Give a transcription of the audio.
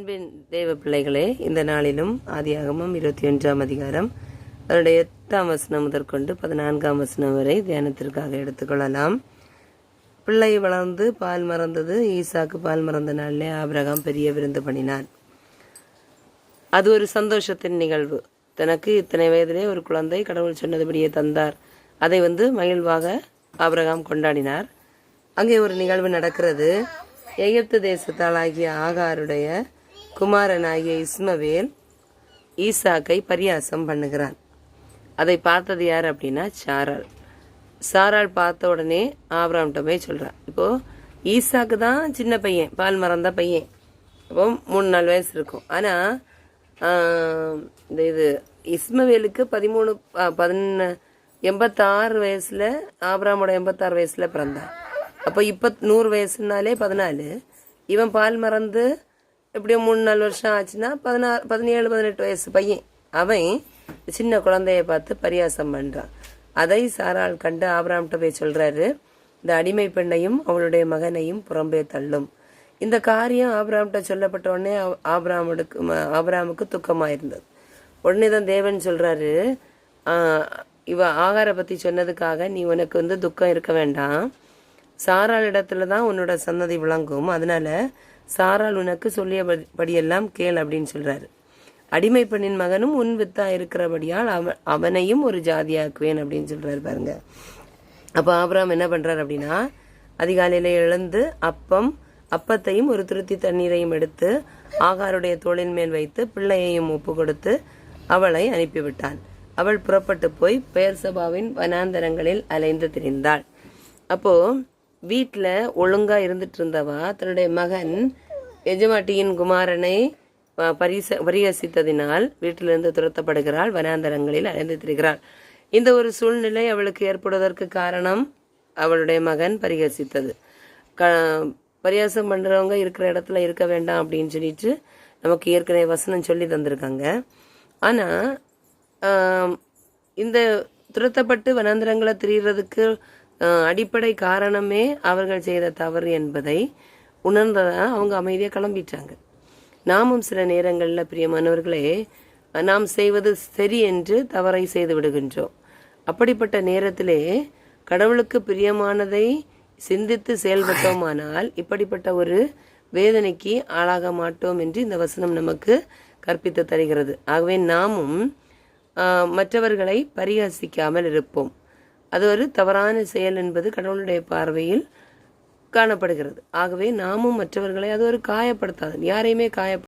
அன்பின் தேவ பிள்ளைகளே, இந்த நாளிலும் ஆதியாகமம் 21ஆம் அதிகாரம் அதனுடைய 8ஆம் வசனம் முதற்கொண்டு 14ஆம் வசனம் வரை தியானத்திற்காக எடுத்துக்கொள்ளலாம். பிள்ளை வளர்ந்து பால் மறந்தது. ஈசாக்கு பால் மறந்த நாளிலே ஆபிரகாம் பெரிய விருந்து பண்ணினான். அது ஒரு சந்தோஷத்தின் நிகழ்வு. தனக்கு இத்தனை வயதிலே ஒரு குழந்தை கடவுள் சொன்னதுபடியே தந்தார். அதை மகிழ்வாக ஆபிரகாம் கொண்டாடினார். அங்கே ஒரு நிகழ்வு நடக்கிறது. எகிப்து தேசத்தாளாகிய ஆகாருடைய குமாரனாகிய இஸ்மவேல் ஈசாக்கை பரியாசம் பண்ணுகிறான். அதை பார்த்தது யார் அப்படின்னா சாராள். சாராள் பார்த்த உடனே ஆபிரகாம்கிட்ட போய் சொல்கிறான், இப்போது ஈசாக்கு தான் சின்ன பையன், பால் மறந்த பையன். இப்போ 3-4 வயசு இருக்கும். ஆனால் இது இஸ்மவேலுக்கு 86 வயசில் ஆபிரகாமோட 86 வயசில் பிறந்தான். அப்போ இப்போ 100 வயசுனாலே 14. இவன் பால் மறந்து எப்படியும் 3-4 வருஷம் ஆச்சுன்னா 17-18 வயசு பையன். அவன் சின்ன குழந்தைய பார்த்து பரியாசம் பண்ணுறான். அதை சாராள் கண்டு ஆபிரகாம்கிட்ட போய் சொல்கிறாரு, இந்த அடிமை பெண்ணையும் அவளுடைய மகனையும் புறம்பே தள்ளும். இந்த காரியம் ஆபிரகாம்கிட்ட சொல்லப்பட்ட உடனே ஆபிரகாமுக்கு துக்கமாயிருந்தது. உடனே தான் தேவன் சொல்கிறாரு, இவ ஆகாரை பற்றி சொன்னதுக்காக நீ உனக்கு துக்கம் இருக்க வேண்டாம். சாராள் இடத்துல தான் உன்னோட சன்னதி விளங்கும். அதனால சாராள் உனக்கு சொல்லியபடியெல்லாம் கேள் அப்படின்னு சொல்றாரு. அடிமை பெண்ணின் மகனும் உன் வித்தா இருக்கிறபடியால் அவனையும் ஒரு ஜாதியாக்குவேன் அப்படின்னு சொல்றாரு பாருங்க. அப்போ ஆபிரகாம் என்ன பண்றாரு அப்படின்னா, அதிகாலையில எழுந்து அப்பத்தையும் ஒரு துருத்தி தண்ணீரையும் எடுத்து ஆகாருடைய தோளின் மேல் வைத்து பிள்ளையையும் ஒப்பு கொடுத்து அவளை அனுப்பிவிட்டான். அவள் புறப்பட்டு போய் பெயர்சபாவின் வனாந்தரங்களில் அலைந்து திரிந்தாள். அப்போ வீட்டில் ஒழுங்கா இருந்துட்டு இருந்தவா தன்னுடைய மகன் எஜமாட்டியின் குமாரனை பரிகசித்ததினால் வீட்டிலிருந்து துரத்தப்படுகிறாள், வனாந்தரங்களில் அலைந்து திரிகிறாள். இந்த ஒரு சூழ்நிலை அவளுக்கு ஏற்படுவதற்கு காரணம் அவளுடைய மகன் பரிகசித்தது. பரியாசம் பண்றவங்க இருக்கிற இடத்துல இருக்க வேண்டாம் அப்படின்னு சொல்லிட்டு நமக்கு ஏற்கனவே வசனம் சொல்லி தந்திருக்காங்க. ஆனா இந்த துரத்தப்பட்டு வனாந்தரங்களை திரிகிறதுக்கு அடிப்படை காரணமே அவர்கள் செய்த தவறு என்பதை உணர்ந்ததான் அவங்க அமைதியாக கிளம்பிட்டாங்க. நாமும் சில நேரங்களில் பிரியமானவர்களே, நாம் செய்வது சரி என்று தவறை செய்து விடுகின்றோம். அப்படிப்பட்ட நேரத்திலே கடவுளுக்கு பிரியமானதை சிந்தித்து செயல்பட்டோமானால் இப்படிப்பட்ட ஒரு வேதனைக்கு ஆளாக மாட்டோம் என்று இந்த வசனம் நமக்கு கற்பித்து தருகிறது. ஆகவே நாமும் மற்றவர்களை பரிகசிக்காமல் இருப்போம். அது ஒரு தவறான செயல் என்பது கடவுளுடைய பார்வையில் காணப்படுகிறது. ஆகவே நாமும் மற்றவர்களை அது ஒரு காயப்படுத்தாது, யாரையுமே